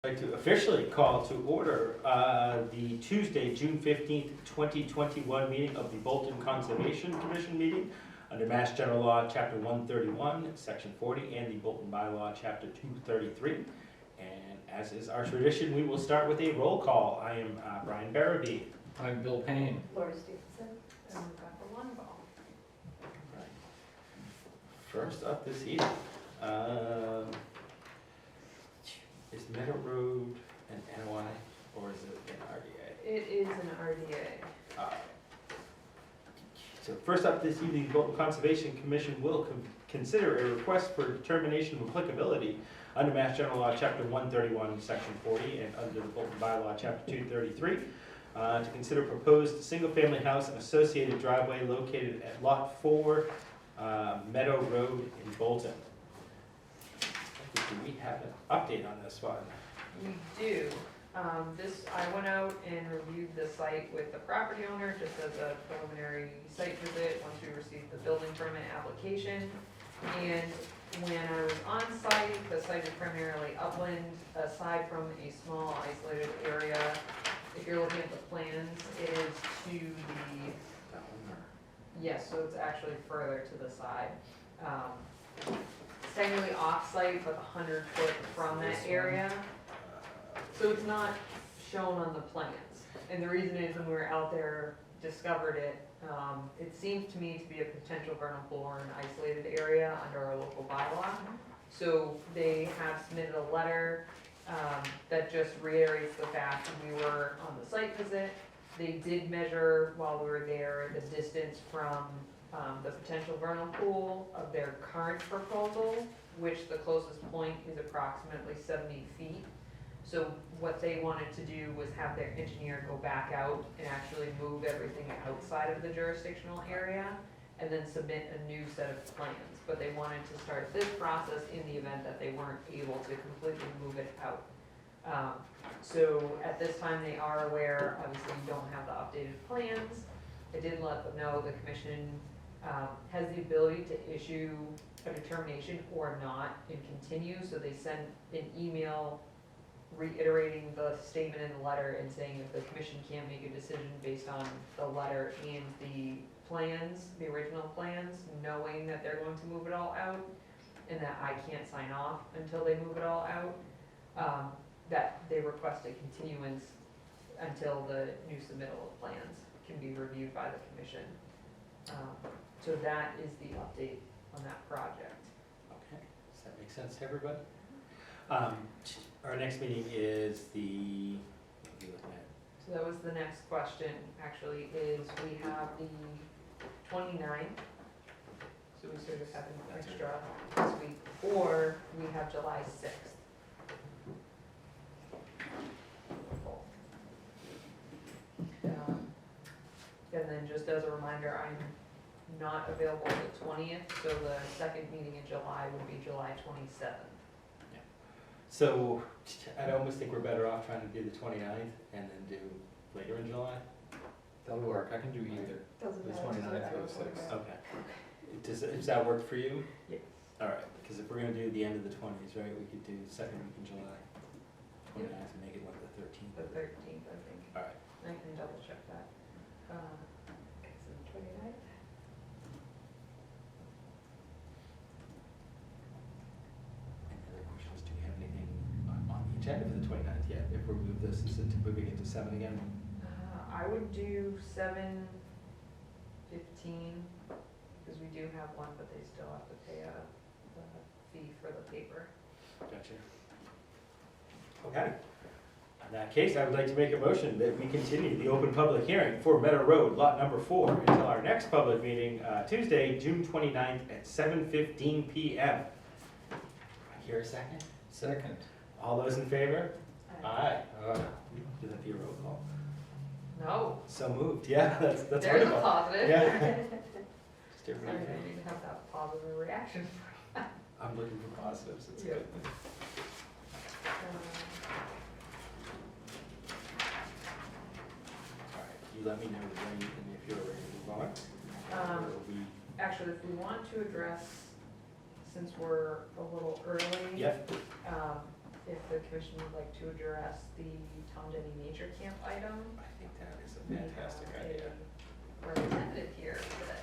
I'd like to officially call to order the Tuesday, June 15th, 2021 meeting of the Bolton Conservation Commission meeting under Mass General Law, Chapter 131, Section 40, and the Bolton Bylaw, Chapter 233. And as is our tradition, we will start with a roll call. I am Brian Barabee. I'm Bill Payne. Laura Stevenson, and Rebecca Lundvall. First up this evening, is Meadow Road an NOI or is it an RDA? It is an RDA. So first up this evening, the Bolton Conservation Commission will consider a request for determination of applicability under Mass General Law, Chapter 131, Section 40, and under the Bolton Bylaw, Chapter 233, to consider proposed single-family house and associated driveway located at Lot 4, Meadow Road in Bolton. Do we have an update on this one? We do. I went out and reviewed the site with the property owner just as a preliminary site visit once we received the building permit application. And when I was on site, the site is primarily upland, aside from a small isolated area. If you're looking at the plans, it is to the, yes, so it's actually further to the side. It's technically off-site, but 100 foot from that area. So it's not shown on the plans. And the reason is when we were out there, discovered it, it seemed to me to be a potential vernal pool or an isolated area under our local bylaw. So they have submitted a letter that just reiterates the fact that we were on the site visit. They did measure while we were there the distance from the potential vernal pool of their current proposal, which the closest point is approximately 70 feet. So what they wanted to do was have their engineer go back out and actually move everything outside of the jurisdictional area and then submit a new set of plans. But they wanted to start this process in the event that they weren't able to completely move it out. So at this time they are aware, obviously we don't have the updated plans. I did let them know the commission has the ability to issue a determination or not and continue. So they sent an email reiterating the statement in the letter and saying if the commission can't make a decision based on the letter and the plans, the original plans, knowing that they're going to move it all out and that I can't sign off until they move it all out, that they request a continuance until the new submittal of plans can be reviewed by the commission. So that is the update on that project. Okay, does that make sense to everybody? Our next meeting is the, what are you looking at? So that was the next question, actually, is we have the 29th, so we sort of have an extra this week, or we have July 6th. And then just as a reminder, I'm not available the 20th, so the second meeting in July would be July 27th. So I almost think we're better off trying to do the 29th and then do later in July. That'll work. I can do either. Doesn't The matter. 29th or the 6th. Okay. Does that work for you? Yes. All right, because if we're gonna do the end of the 20s, right, we could do the second week in July. 29th and make it like the 13th. The 13th, I think. All right. I can double check that. Okay, so the 29th. Any other questions? Do you have anything on the agenda for the 29th yet? If we move this, is it moving it to 7 again? I would do 7:15, because we do have one, but they still have to pay a fee for the paper. Gotcha. Okay. In that case, I would like to make a motion that we continue the open public hearing for Meadow Road, lot number 4, until our next public meeting, Tuesday, June 29th at 7:15 p.m. Do I hear a second? Second. All those in favor? Aye. Does that be a roll call? No, So moved. Yeah, that's there's a wonderful. positive. Yeah. Sorry, Just everybody. I need to have that positive reaction. I'm looking for positives. It's Yeah. good. All right. You let me know when and if you're ready to move on. Or we. Actually, if we want to address, since we're a little early, Yep. if the commission would like to address the Tom Denny Nature Camp item. I think that is a We fantastic have idea. a representative here today.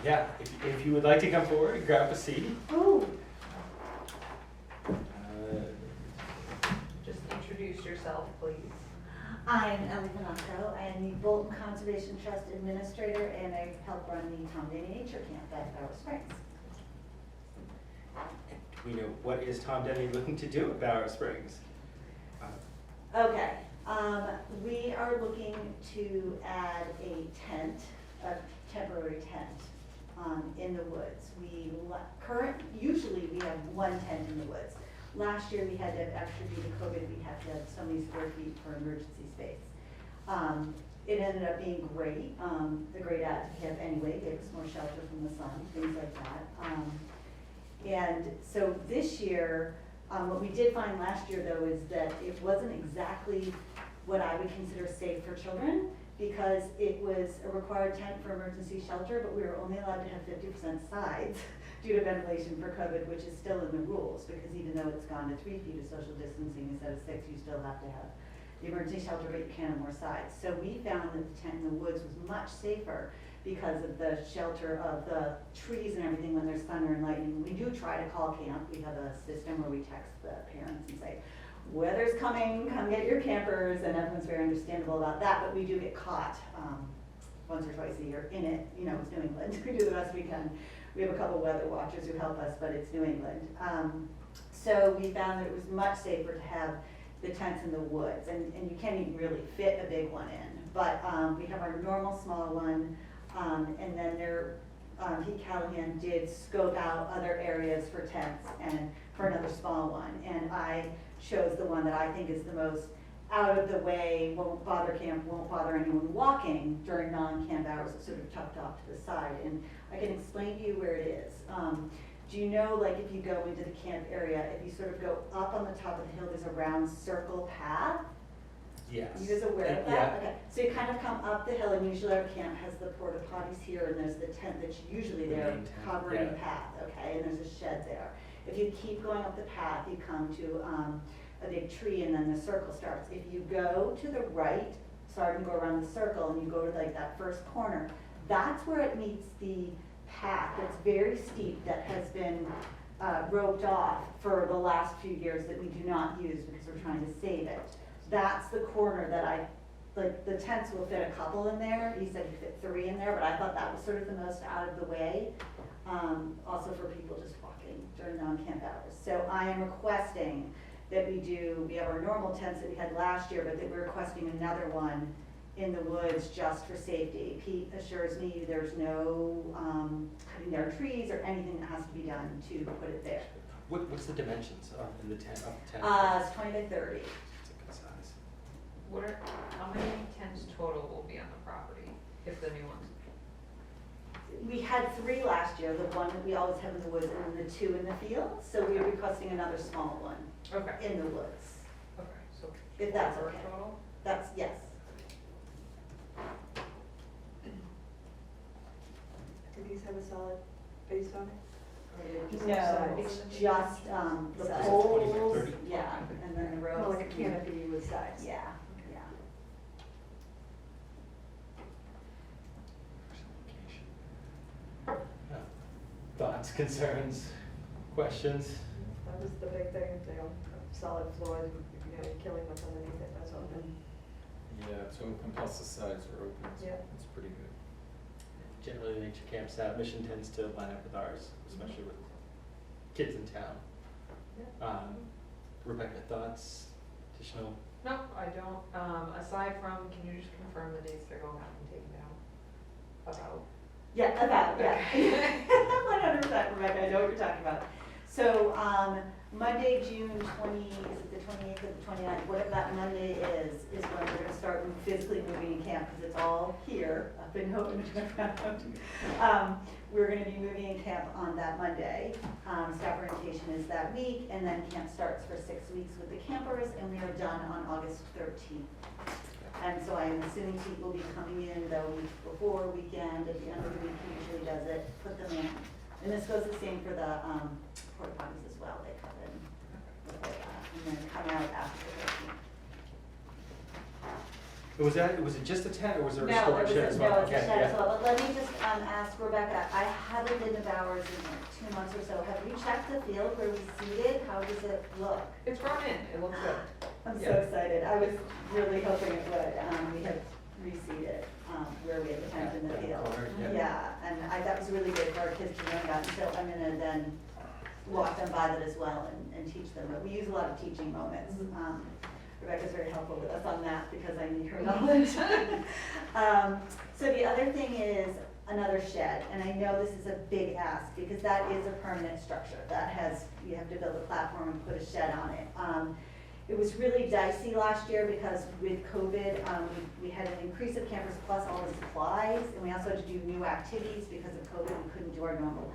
Yeah, if you would like to come forward and grab a seat. Ooh, Just introduce yourself, please. I'm Ellie Panacco. I am the Bolton Conservation Trust Administrator, and I help run the Tom Denny Nature Camp at Bauer Springs. We know, what is Tom Denny looking to do at Bauer Springs? Okay, we are looking to add a tent, a temporary tent, in the woods. Usually we have one tent in the woods. Last year we had to, actually due to COVID, we had to have so many square feet for emergency space. It ended up being great, a great add to have anyway, gave us more shelter from the sun, things like that. And so this year, what we did find last year though is that it wasn't exactly what I would consider safe for children, because it was a required tent for emergency shelter, but we were only allowed to have 50% sides due to ventilation for COVID, which is still in the rules, because even though it's gone to 3 feet of social distancing instead of 6, you still have to have the emergency shelter, but you can't have more sides. So we found that the tent in the woods was much safer because of the shelter of the trees and everything when there's thunder and lightning. We do try to call camp. We have a system where we text the parents and say, weather's coming, come get your campers, and everyone's very understandable about that, but we do get caught once or twice a year in it. You know, it's New England. We do the best we can. We have a couple weather watchers who help us, but it's New England. So we found that it was much safer to have the tents in the woods, and you can't even really fit a big one in. But we have our normal small one, and then Pete Callahan did scope out other areas for tents and for another small one. And I chose the one that I think is the most out of the way, won't bother camp, won't bother anyone walking during non-camp hours. It's sort of tucked off to the side. And I can explain to you where it is. Do you know, like if you go into the camp area, if you sort of go up on the top of the hill, there's a round circle path? Yes. You guys aware of that? Yeah. Okay, so you kind of come up the hill, and usually our camp has the porta potties here, and there's the tent that's usually The there main tent, covering the yeah. path, okay, and there's a shed there. If you keep going up the path, you come to a big tree, and then the circle starts. If you go to the right, sorry, you go around the circle, and you go to like that first corner, that's where it meets the path that's very steep that has been roped off for the last few years that we do not use because we're trying to save it. That's the corner that like the tents will fit a couple in there. He said he fit 3 in there, but I thought that was sort of the most out of the way. Also for people just walking during non-camp hours. So I am requesting that we have our normal tents that we had last year, but that we're requesting another one in the woods just for safety. Pete assures me there's no cutting down trees or anything that has to be done to put it there. What's the dimensions in the tent, of the tent? It's 20 by 30. It's a good size. How many tents total will be on the property if the new ones? We had 3 last year, the one that we always have in the woods, and then the 2 in the field. So we're requesting another small one Okay. in the woods. Okay, so If that's 4 okay. total? That's, yes. Do these have a solid base on it? Or are they just No, sides? it's just the Sides. poles, 20 by 30? yeah, and then the rows. More like a canopy with sides. Yeah, yeah. Thoughts, concerns, questions? That was the big thing, they don't have solid floors, if you had any killing what's underneath it, that's all. Yeah, it's open, plus the sides are open, so Yeah. it's pretty good. Generally, nature camps mission tends to line up with ours, especially with kids in town. Yeah. Rebecca, thoughts, additional? No, I don't. Aside from, can you just confirm the dates they're going out and taken down? About? Yeah, about, yeah. 100%, Rebecca, I know what you're talking about. So, Monday, June 20, is it the 28th or the 29th, whatever that Monday is when we're gonna start physically moving in camp, because it's all here, up in Houghton. We're gonna be moving in camp on that Monday. Staff orientation is that week, and then camp starts for 6 weeks with the campers, and we are done on August 13th. And so I'm assuming Pete will be coming in the week before, weekend, at the end of the week, he usually does it, put them in, And this goes the same for the, porta potties as well, they come in before that, and then come out after the 13th. Was it just a tent or was there a No, storage shed as well? no, it's a Okay, shed yeah. as well, but let me just, ask Rebecca, I haven't been to Bowers in like 2 months or so, have you checked the field where we seeded, how does it look? It's grown in, it looks good. I'm so Yeah. excited, I was really hoping it would, we had reseeded, where we had the tent in the field. Corner, Yeah, and that was really good for our kids to learn about, and so I'm gonna then walk them by that as well and teach them, but we use a lot of teaching moments. Rebecca's very helpful with us on that because I need her knowledge. So the other thing is another shed, and I know this is a big ask because that is a permanent structure. That has, you have to build a platform and put a shed on it. It was really dicey last year because with COVID, we had an increase of campers plus all the supplies, and we also had to do new activities because of COVID. We couldn't do our normal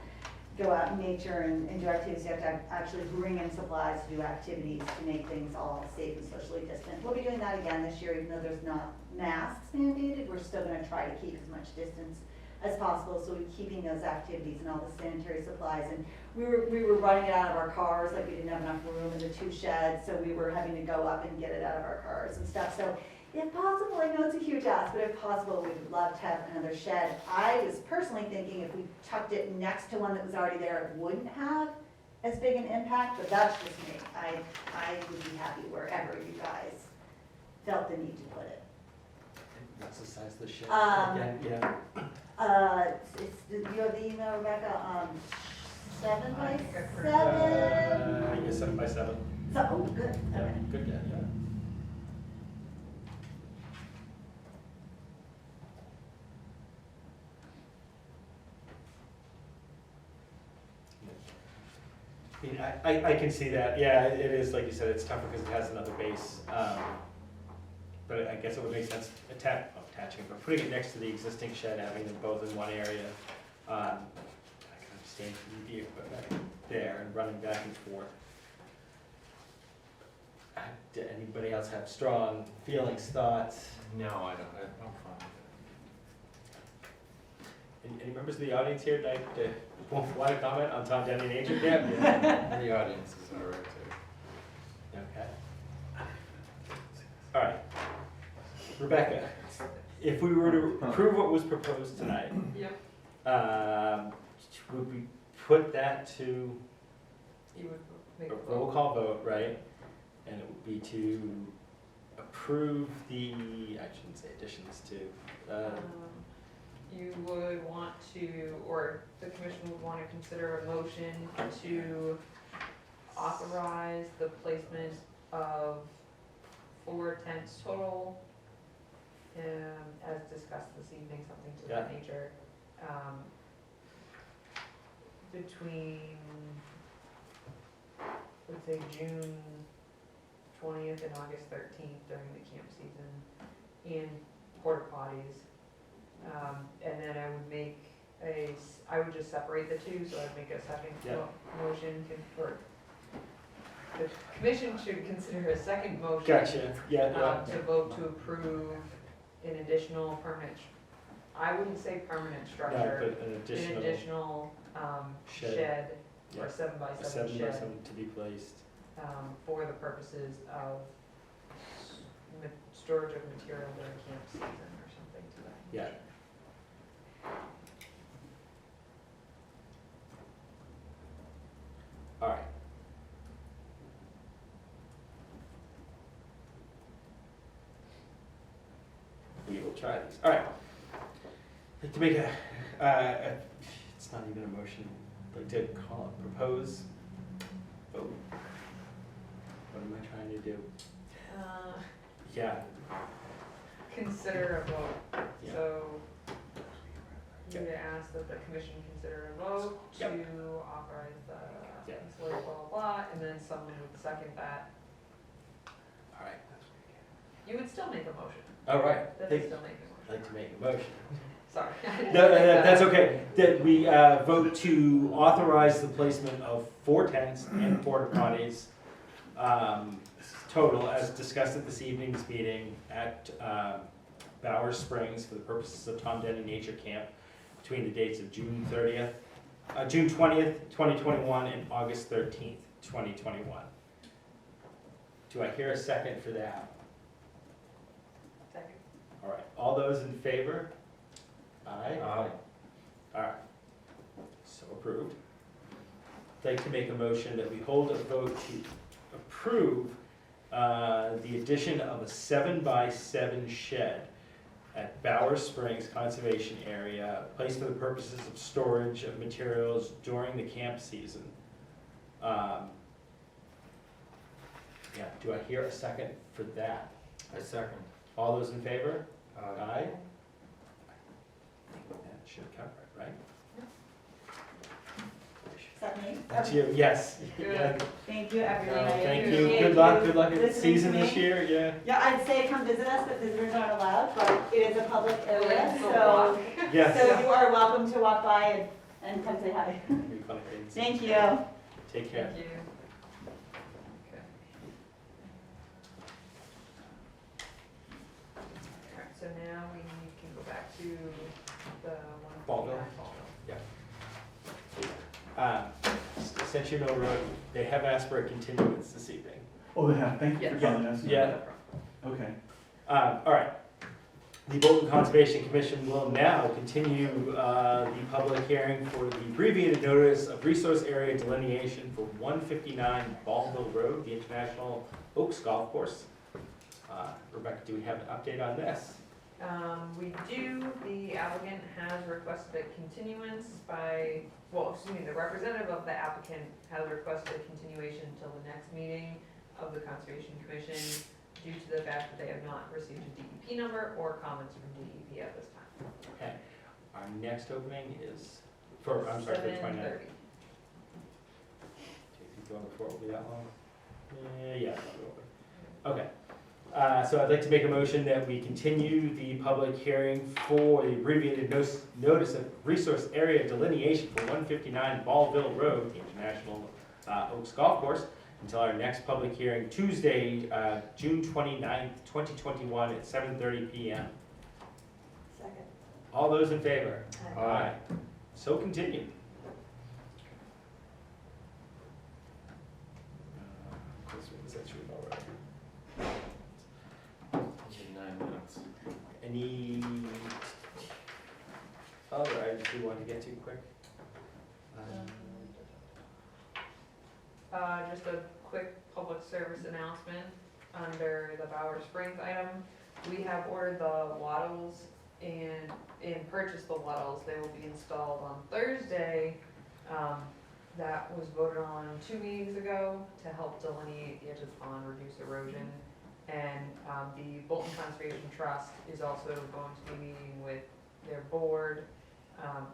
go out in nature and do activities. You have to actually bring in supplies to do activities to make things all safe and socially distant. We'll be doing that again this year, even though there's not masks mandated. We're still gonna try to keep as much distance as possible, so we're keeping those activities and all the sanitary supplies. And we were running it out of our cars, like we didn't have enough room in the 2 sheds, so we were having to go up and get it out of our cars and stuff. So if possible, I know it's a huge ask, but if possible, we would love to have another shed. I was personally thinking if we tucked it next to one that was already there, it wouldn't have as big an impact, but that's just me. I would be happy wherever you guys felt the need to put it. What's the size of the shed? Um, Again, yeah. Do you have the email, Rebecca? 7 I by think I've heard 7? I guess 7 by 7. So, oh, good, Yeah, okay. good, yeah. I mean, I can see that, yeah, it is, like you said, it's tougher because it has another base. But I guess it would make sense attaching, but putting it next to the existing shed, having them both in one area. I can understand the equipment there and running back and forth. Did anybody else have strong feelings, thoughts? No, I don't, I'm fine with Any members of the audience here like to want to comment on Tom Denny Nature Camp? it. Yeah, the audience is all right too. Okay. All right. Rebecca, if we were to approve what was proposed tonight, Yep, would we put that to you would make a a roll vote. call vote, right? And it would be to approve the, I shouldn't say additions to, You would want to, or the commission would want to consider a motion to authorize the placement of 4 tents total, as discussed this evening, something to that nature, between, let's say, June 20th and August 13th during the camp season, in porta potties. And then I would just separate the two, so I'd make a second motion, or the commission should consider a second motion. gotcha, yeah, To vote to approve an additional permanent, I wouldn't say permanent no, structure, but an an additional additional, shed, shed, yeah. or 7 by a 7 7 by shed, 7 to be placed. for the purposes of storage of material during camp season or something to that. Yeah. nature. All right. We will try these. All right. I'd like to make it's not even a motion, I'd like to call it propose vote. What am I trying to do? Yeah, Consider a vote, Yeah. so you Okay. would ask that the commission consider a vote Yep. to authorize the, Yeah. blah, blah, blah, blah, and then someone would second that. all right. You would still make a motion, All right. that I'd is still make a like to make a motion. sorry. No, that's okay. That we vote to authorize the placement of 4 tents and porta potties total as discussed at this evening's meeting at Bowers Springs for the purposes of Tom Denny Nature Camp between the dates of June 30th June 20th, 2021, and August 13th, 2021. Do I hear a second for that? Second. All right, all those in favor? Aye. Aye. All right, so approved. I'd like to make a motion that we hold a vote to approve the addition of a 7x7 shed at Bower Springs Conservation Area, placed for the purposes of storage of materials during the camp season. Yeah, do I hear a second for that? I second. All those in favor? Aye. Aye. That should cover it, right? Is that me? That's you, yes. Good. Yeah. Thank you, everyone. I Thank you, appreciate good luck you at the listening season to this me. year, yeah. Yeah, I'd say come visit us, but visitors aren't allowed, but it is a public area, It's a so, walk. Yes. so you are welcome to walk by and come say hi. Thank you. Take care. Thank you. Okay. Alright, so now we can go back to the one. Ballville. Century Mill Road, they have asked for a continuance this evening. Oh, they have, thank you for Yes. telling us. Yeah. Okay. All right. The Bolton Conservation Commission will now continue the public hearing for the abbreviated notice of resource area delineation for 159 Ballville Road, the International Oaks Golf Course. Rebecca, do we have an update on this? We do, the applicant has requested a continuance by, well, excuse me, the representative of the applicant has requested a continuation until the next meeting of the Conservation Commission due to the fact that they have not received a DEP number or comments from DEP at this time. Okay. Our next opening is for, I'm sorry, for 29th. 7:30. Do you think going before it will be that long? Yeah, it'll be open. Okay. So I'd like to make a motion that we continue the public hearing for the abbreviated notice of resource area delineation for 159 Ballville Road, the International Oaks Golf Course, until our next public hearing, Tuesday, June 29th, 2021 at 7:30 PM. Second. All those in favor? Aye. So continued. In 9 minutes. Any other items we want to get to quick? Just a quick public service announcement under the Bower Springs item. We have ordered the wattles and purchased the wattles. They will be installed on Thursday. That was voted on 2 meetings ago to help delineate the edge of the pond, reduce erosion. And the Bolton Conservation Trust is also going to be meeting with their board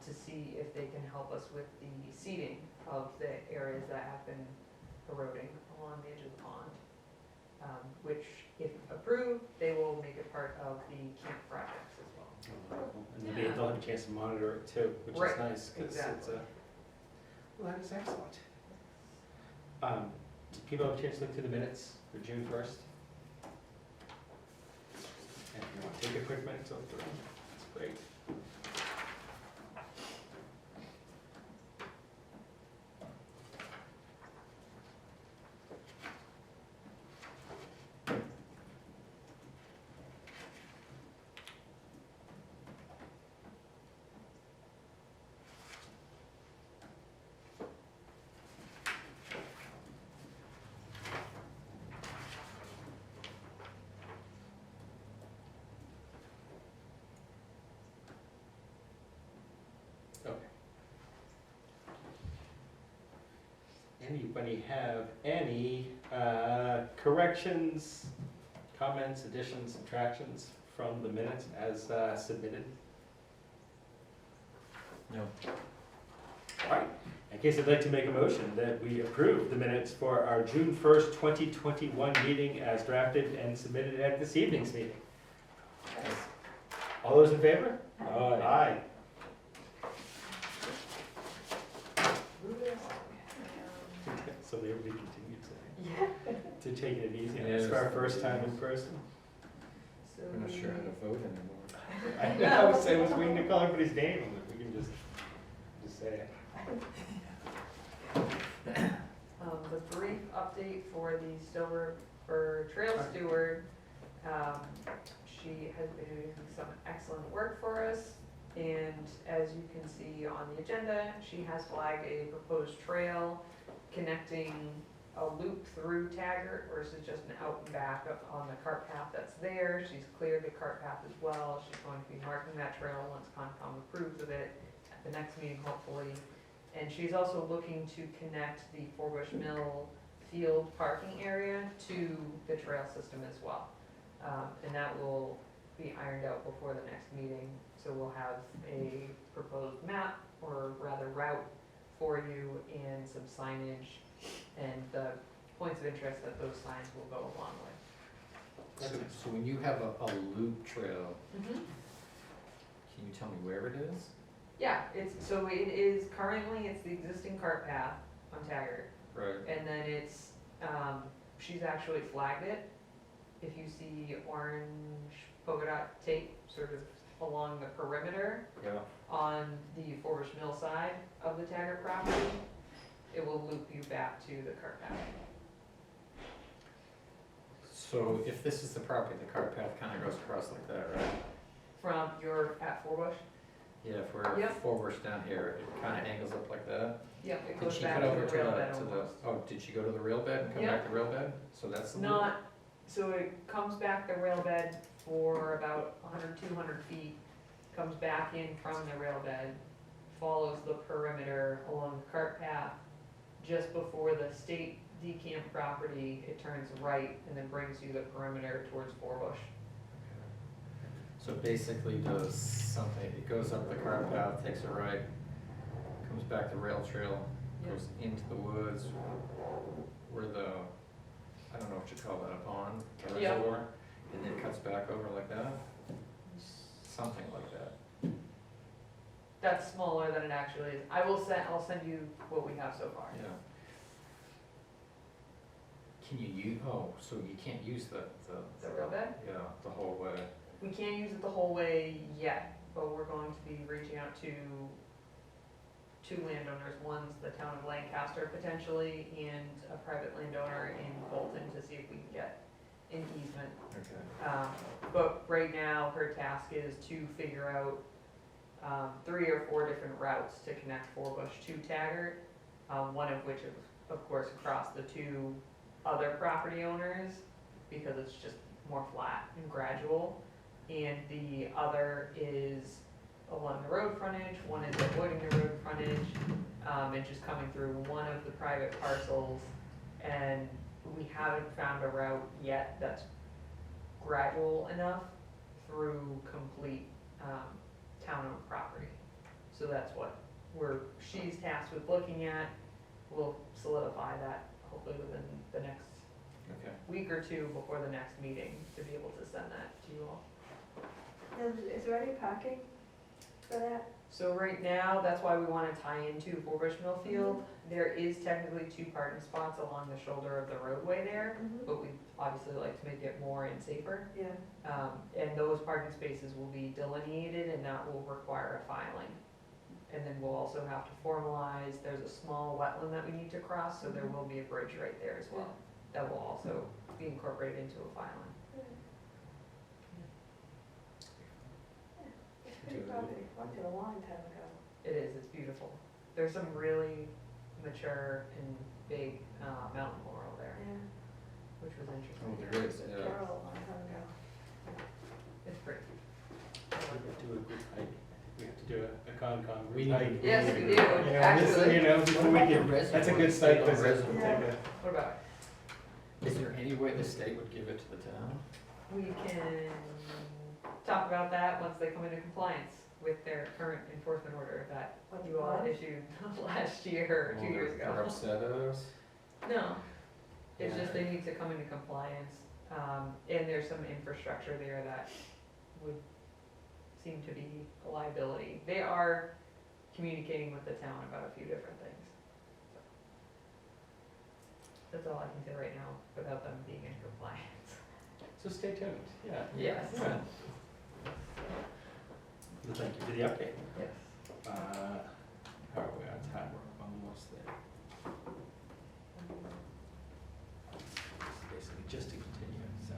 to see if they can help us with the seeding of the areas that have been eroding along the edge of the pond. Which, if approved, they will make it part of the camp projects as well. And they'll have a chance to monitor it too, which is Right, nice, because it's exactly. well, that is excellent. Do people have a chance to look through the minutes for June 1st? And if you want to take a quick minute to look through them, that's great. Okay. Anybody have any corrections, comments, additions, subtractions from the minutes as submitted? No. All right, in case I'd like to make a motion that we approve the minutes for our June 1st, 2021 meeting as drafted and submitted at this evening's meeting. All those in favor? Aye. So they will be continued to take it easy. Yeah, It's our it's- first time in person. So I'm not sure how to vote anymore. I know, I was waiting to call everybody's name, I'm like, we can just say it. The brief update for the Still River Trail Steward, she has been doing some excellent work for us. And as you can see on the agenda, she has flagged a proposed trail connecting a loop through Taggart versus just an out and back up on the cart path that's there. She's cleared the cart path as well. She's going to be marking that trail once Concom approves of it at the next meeting, hopefully. And she's also looking to connect the Forbush Mill field parking area to the trail system as well. And that will be ironed out before the next meeting. So we'll have a proposed map, or rather route, for you and some signage and the points of interest that those signs will go along with. So when you have a loop trail, Mm-hmm. can you tell me where it is? Yeah, so it is, currently it's the existing cart path on Taggart. Right. And then it's, she's actually flagged it. If you see orange polka dot tape sort of along the perimeter Yeah. on the Forbush Mill side of the Taggart property, it will loop you back to the cart path. So if this is the property, the cart path kind of goes across like that, right? From your, at Forbush? Yeah, if we're Yep. forward down here, it kind of angles up like that. Yep, it Did goes she back cut to over the to rail the, bed to the, almost. oh, did she go to the rail bed and come Yep. back to rail bed? So that's the loop? Not, so it comes back the rail bed for about 100, 200 feet, comes back in from the rail bed, follows the perimeter along the cart path. Just before the state decamp property, it turns right and then brings you the perimeter towards Forbush. So basically does something, it goes up the cart path, takes a right, comes back the rail trail, Yep. goes into the woods, where the, I don't know what you call that, a pond, a Yep. reservoir, and then cuts back over like that? Something like that. That's smaller than it actually is. I'll send you what we have so far. Yeah. Can you use, oh, so you can't use the. The rail bed? Yeah, the whole way. We can't use it the whole way yet, but we're going to be reaching out to two landowners. One's the town of Lancaster potentially, and a private landowner in Bolton to see if we can get an easement. Okay. But right now, her task is to figure out 3 or 4 different routes to connect Forbush to Taggart, one of which is, of course, across the 2 other property owners, because it's just more flat and gradual. And the other is along the road frontage, one is avoiding the road frontage, and just coming through one of the private parcels. And we haven't found a route yet that's gradual enough through complete town-owned property. So that's what she's tasked with looking at. We'll solidify that hopefully within the next Okay. week or 2 before the next meeting to be able to send that to you all. Is there any parking for that? So right now, that's why we want to tie into Forbush Mill Field. There is technically 2 parking spots along the shoulder of the roadway there, but we'd obviously like to make it more and safer. Yeah. And those parking spaces will be delineated, and that will require a filing. And then we'll also have to formalize, there's a small wetland that we need to cross, so there will be a bridge right there as well. That will also be incorporated into a filing. It's pretty property, walked it a long time ago. It is, it's beautiful. There's some really mature and big mountain laurel there, Yeah. which was Oh, interesting. there is, yeah. Carol, a long time ago. It's pretty. We have to do a group hike. We have to do a Concom We group need- hike. Yes, we do, You know, this, actually. you know, before we can, that's a good site What about the visit. reservoir? Take a- What about it? Is there any way the state would give it to the town? We can talk about that once they come into compliance with their current enforcement order that What's you all what? issued last year or 2 years They're ago. upset at us? No, it's Yeah. just they need to come into compliance, and there's some infrastructure there that would seem to be a liability. They are communicating with the town about a few different things. That's all I can say right now without them being in compliance. So stay tuned, yeah. Yes. Yeah. Well, thank you for the update. Yes. How are we on time? We're almost there. It's basically just to continue, so.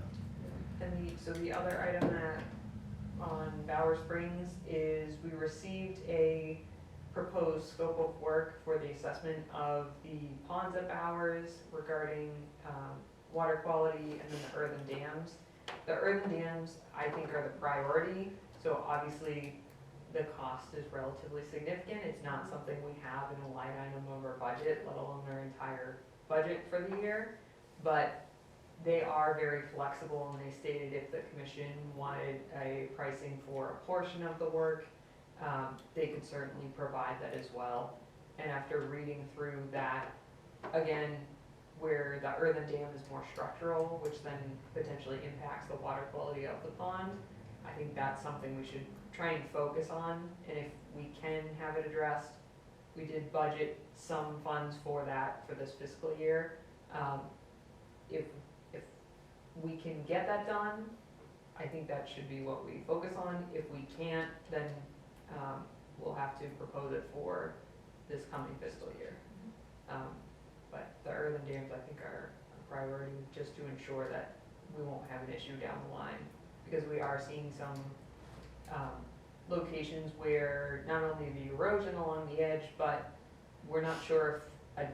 And so the other item that on Bower Springs is we received a proposed scope of work for the assessment of the ponds at Bowers regarding water quality and then the earthen dams. The earthen dams, I think, are the priority, so obviously the cost is relatively significant. It's not something we have in a line item of our budget, let alone our entire budget for the year. But they are very flexible, and they stated if the commission wanted a pricing for a portion of the work, they could certainly provide that as well. And after reading through that, again, where the earthen dam is more structural, which then potentially impacts the water quality of the pond, I think that's something we should try and focus on. And if we can have it addressed, we did budget some funds for that for this fiscal year. If we can get that done, I think that should be what we focus on. If we can't, then we'll have to propose it for this coming fiscal year. But the earthen dams, I think, are a priority, just to ensure that we won't have an issue down the line. Because we are seeing some locations where not only the erosion along the edge, but we're not sure if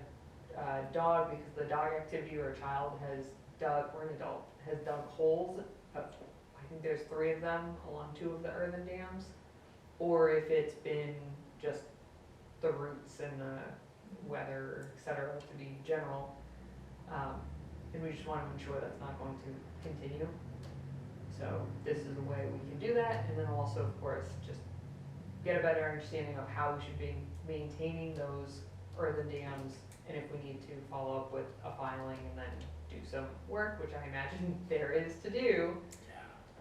a dog, because the dog activity, or a child has dug, or an adult, has dug holes. I think there's 3 of them along 2 of the earthen dams. Or if it's been just the roots and the weather, et cetera, to be general. And we just want to ensure that's not going to continue. So this is a way we can do that, and then also, of course, just get a better understanding of how we should be maintaining those earthen dams, and if we need to follow up with a filing and then do some work, which I imagine there is to do,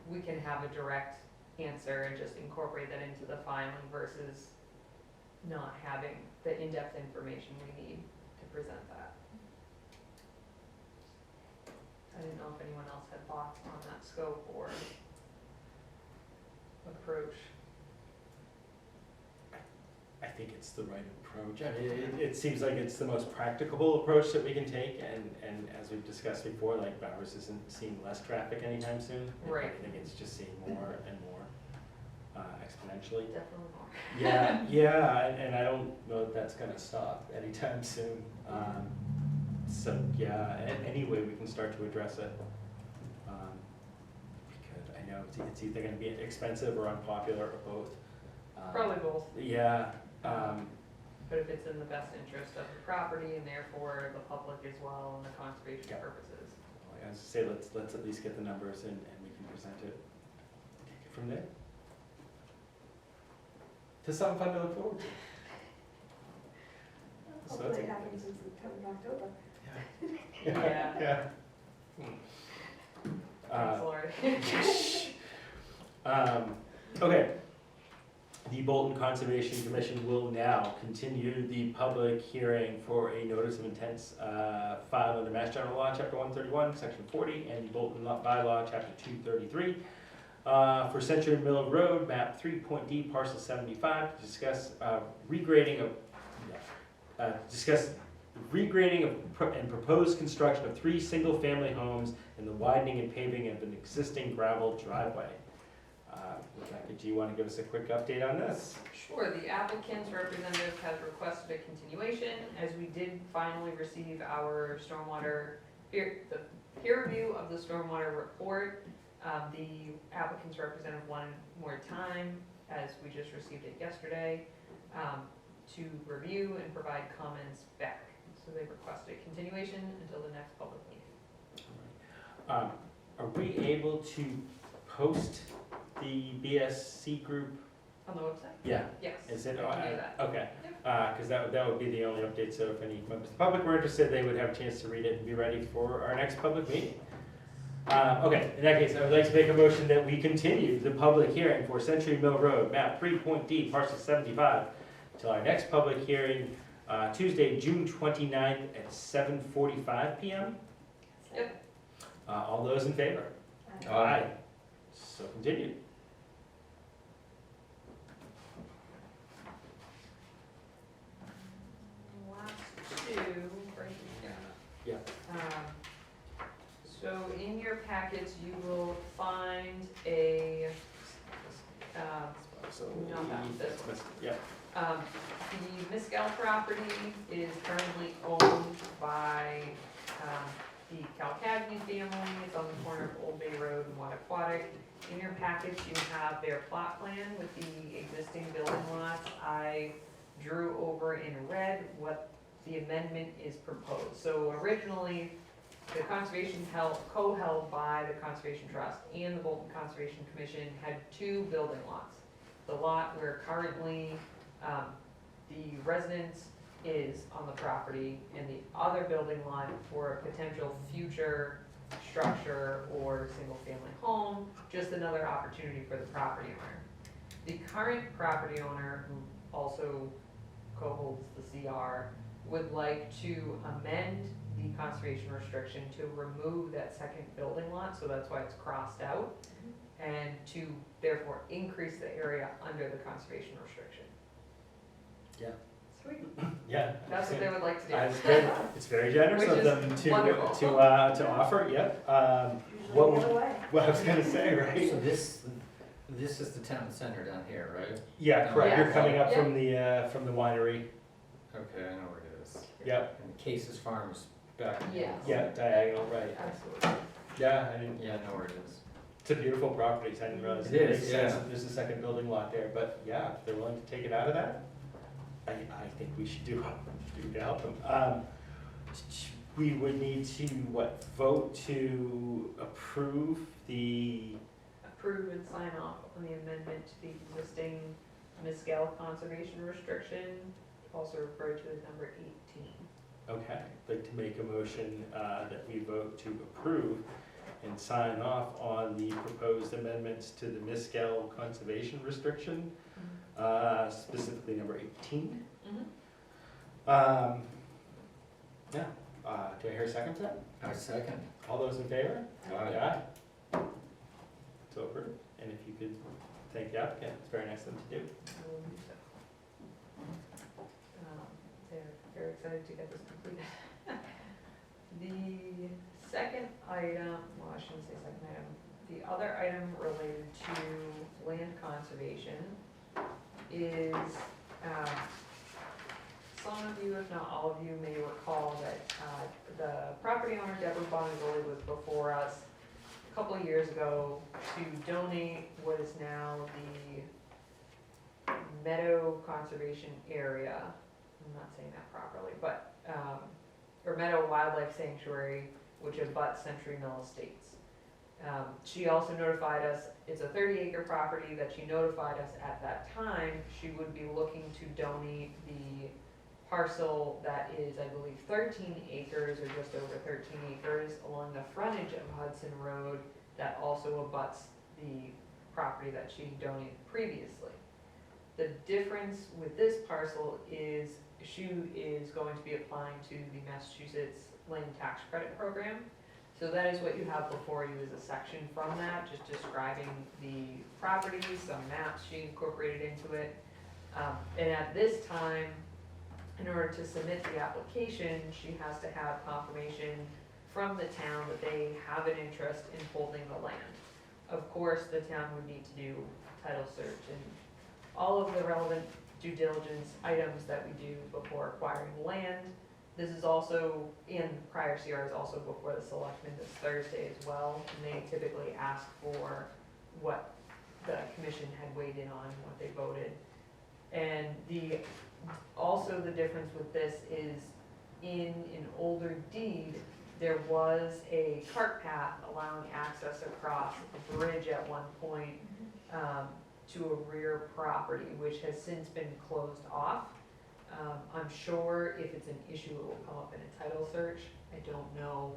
we can have a direct answer and just incorporate that into the filing versus not having the in-depth information we need to present that. I didn't know if anyone else had thoughts on that scope or approach. I think it's the right approach. I mean, it seems like it's the most practicable approach that we can take, and as we've discussed before, like Bowers isn't seeing less traffic anytime soon. Right. I think it's just seeing more and more exponentially. Definitely more. Yeah, and I don't know that that's gonna stop anytime soon. So yeah, any way we can start to address it. Because I know it's either gonna be expensive or unpopular or both. Probably both. Yeah. But if it's in the best interest of the property and therefore the public as well and the conservation Yeah. purposes. I was to say, let's at least get the numbers and we can present it. Take it from there. To something fun to look forward to. So that's Hopefully it a- happens in September, October. Yeah. Thanks, Lori. Okay. The Bolton Conservation Commission will now continue the public hearing for a notice of intent filed under Mass General Law, Chapter 131, Section 40, and the Bolton Bylaw, Chapter 233, for Century Mill Road, Map 3.D, Parcel 75, to discuss regrading and proposed construction of 3 single-family homes and the widening and paving of an existing gravel driveway. Rebecca, do you want to give us a quick update on this? Sure, the applicant's representative has requested a continuation, as we did finally receive our stormwater, the peer review of the stormwater report. The applicant's representative wanted more time, as we just received it yesterday, to review and provide comments back. So they requested a continuation until the next public meeting. Are we able to post the BSC group? On the website? Yeah. Yes, Is we it, can do that. okay, because that would be the only update, so if any members of the public were interested, they would have a chance to read it and be ready for our next public meeting. Okay, in that case, I would like to make a motion that we continue the public hearing for Century Mill Road, map 3.D, parcel 75, till our next public hearing, Tuesday, June 29th at 7:45 PM. Yep. All those in favor? Aye. So continued. break these down. Yeah. So in your packets, you will find a, So, not that, this one. Yeah, The Miskel property is currently owned by, the Calcagny family. It's on the corner of Old Bay Road and Wattaquatic. In your packets, you have their plot plan with the existing building lots. I drew over in red what the amendment is proposed. So originally, the conservation co-held by the Conservation Trust and the Bolton Conservation Commission had two building lots. The lot where currently, the residence is on the property, and the other building lot for a potential future structure or single-family home, just another opportunity for the property owner. The current property owner, who also co-holds the CR, would like to amend the conservation restriction to remove that second building lot, so that's why it's crossed out, and to therefore increase the area under the conservation restriction. yeah, Sweet. yeah. That's what they would like to do. It's good. It's very generous Which of is them to wonderful. offer, yep. Usually What the would- other way. Well, I was gonna say, right? So this is the town center down here, right? Yeah, correct, you're Yes. coming up Yep. from the winery, Okay, I know where it is. yep, And Case's Farm is back. Yes. yeah, diagonal, right. Absolutely. Yeah, I didn't, Yeah, I know where it is. it's a beautiful property, I didn't realize. It is, makes sense yeah. that there's a second building lot there, but yeah, if they're willing to take it out of that, I think we should do to help them. We would need to, vote to approve the, Approve and sign off on the amendment to the existing Miskel conservation restriction, also referred to as number 18. okay, I'd like to make a motion that we vote to approve and sign off on the proposed amendments to the Miskel conservation restriction, specifically number 18. Mhm. Yeah, do I hear a second to that? I second. All those in favor? Aye. So approved, and if you could thank the applicant, it's very nice of them to do. I will do so. They're very excited to get this completed. The second item, well, I shouldn't say second item, the other item related to land conservation is, some of you, if not all of you, may recall that the property owner, Deborah Bonagoli, was before us a couple of years ago to donate what is now the Meadow Conservation Area. I'm not saying that properly, but, or Meadow Wildlife Sanctuary, which abuts Century Mill Estates. She also notified us, it's a 30-acre property that she notified us at that time, she would be looking to donate the parcel that is, I believe, 13 acres or just over 13 acres along the frontage of Hudson Road that also abuts the property that she donated previously. The difference with this parcel is she is going to be applying to the Massachusetts Land Tax Credit Program. So that is what you have before you is a section from that, just describing the property, some maps she incorporated into it. And at this time, in order to submit the application, she has to have confirmation from the town that they have an interest in holding the land. Of course, the town would need to do title search and all of the relevant due diligence items that we do before acquiring land. This is also, in prior CR is also before the selectmen this Thursday as well, and they typically ask for what the commission had weighed in on, what they voted. And also the difference with this is in an older deed, there was a cart path allowing access across a bridge at one point to a rear property, which has since been closed off. I'm sure if it's an issue, it will come up in a title search. I don't know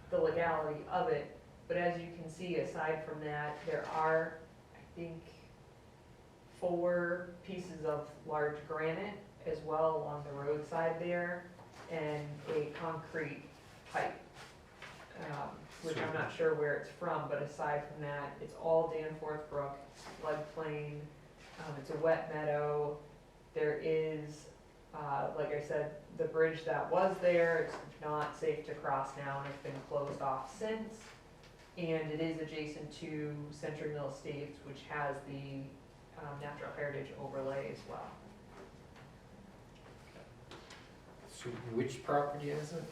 the legality of it, but as you can see, aside from that, there are, I think, 4 pieces of large granite as well along the roadside there, and a concrete pipe, which I'm not sure where it's from, but aside from that, it's all Danforth Brook, floodplain, it's a wet meadow. There is Like I said, the bridge that was there, it's not safe to cross now, and it's been closed off since. And it is adjacent to Century Mill Estates, which has the natural heritage overlay as well. So which property is it?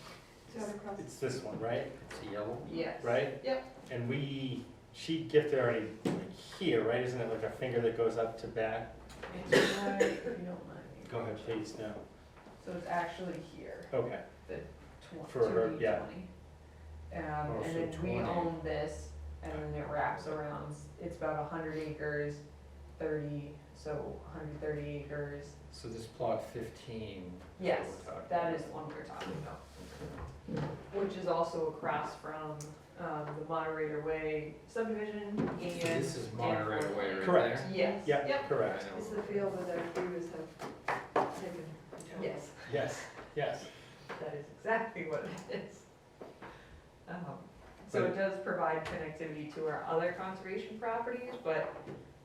It's right across. It's this one, right? It's yellow? Yes. Right? Yep. And she gifted already like here, right? Isn't it like a finger that goes up to back? It's right, if you don't mind. Go ahead, please, no. So it's actually here, Okay, the For her, 2D20. yeah. Oh, And so then we 20. own this, and then it wraps around, it's about 100 acres, 30, so 130 acres. So this plot 15. is Yes, what we're talking that about. is the one we're talking about. Which is also across from the Moderator Way subdivision and. So this is Monterey Danforth. Way right Correct. there? Yes. yeah, Yep. correct. I know. It's the field where the Hughes have taken control. Yes, Yes, yes. that is exactly what it is. So it does provide connectivity to our other conservation properties, but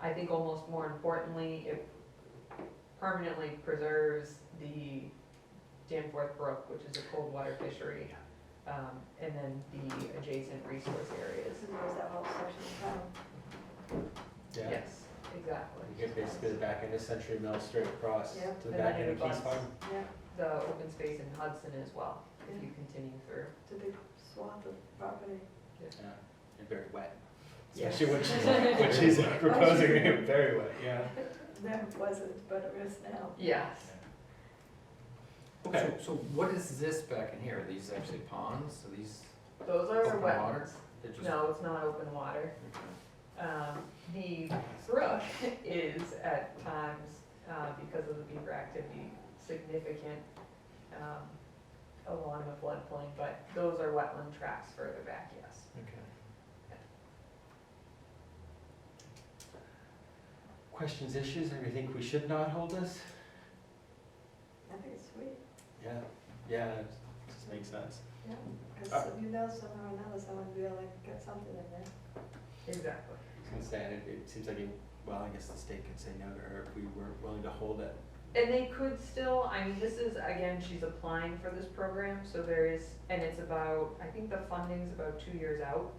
I think almost more importantly, it permanently preserves the Danforth Brook, which is a cold water fishery, and then the adjacent resource areas. This is where's that whole section of town. Yeah. Yes, exactly. You get basically the back end of Century Mill straight across Yeah. to the And back then end it of Keys abuts Farm. Yeah, the open space in Hudson as well, if you continue through. it's a big swath of property. Yeah, and very wet. Yes. Especially when she's proposing it, very wet, yeah. Never wasn't, but it is now. Yes. Okay. So what is this back in here? Are these actually ponds? Are these Those are open wetlands. water? They're just- No, it's not open water. The brook is at times, because of the beaver activity, significant along the floodplain, but those are wetland tracts further back, yes. Okay. Questions, issues, or you think we should not hold this? I think it's sweet, Yeah, yeah, it just makes sense. yeah, because you know somehow or another, someone will be able to get something in there. Exactly. I was gonna say, and it seems like, well, I guess the state could say no to her if we were willing to hold it. And they could still, I mean, this is, again, she's applying for this program, so there is, and it's about, I think the funding's about 2 years out.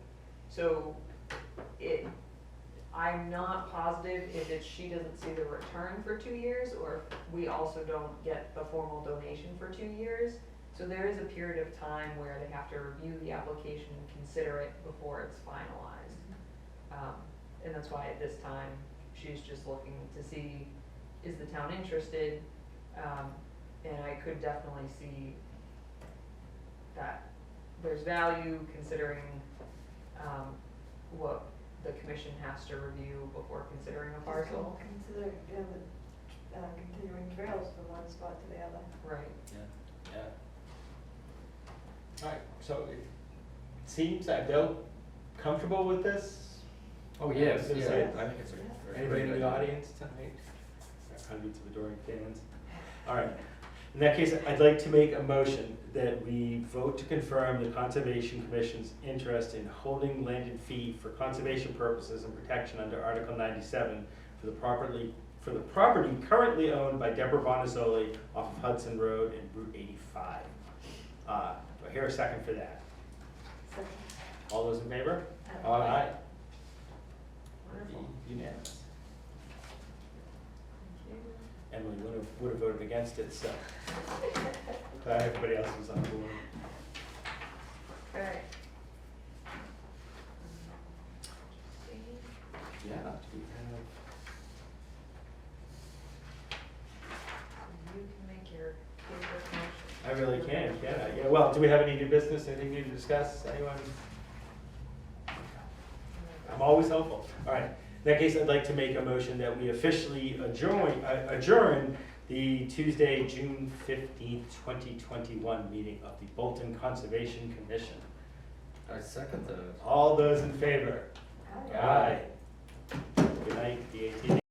So I'm not positive if it's, she doesn't see the return for 2 years, or if we also don't get the formal donation for 2 years. So there is a period of time where they have to review the application and consider it before it's finalized. And that's why at this time, she's just looking to see, is the town interested? And I could definitely see that there's value considering, what the commission has to review before considering a parcel. Consider, you know, the continuing trails from one spot to the other. Right. Yeah. Alright, so it seems that Bill comfortable with this? Oh, yes, Is yeah, it- I think it's a very Anybody in good the idea. audience tonight? Hundreds of adoring fans. All right. In that case, I'd like to make a motion that we vote to confirm the Conservation Commission's interest in holding landed fee for conservation purposes and protection under Article 97 for the property currently owned by Deborah Bonazzoli off of Hudson Road and Route 85. Do I hear a second for that? Second. All those in favor? Aye. Aye. Wonderful. Unanimous. Thank you. Emily would have voted against it, so glad everybody else was on board. Okay. Yeah, do we have, You can make your favorite motion. I really can I? Yeah, well, do we have any new business, anything new to discuss, anyone? I'm always helpful. All right, in that case, I'd like to make a motion that we officially adjourn the Tuesday, June 15th, 2021 meeting of the Bolton Conservation Commission. I second that. All those in favor? Aye. Aye. Good night, the ATV.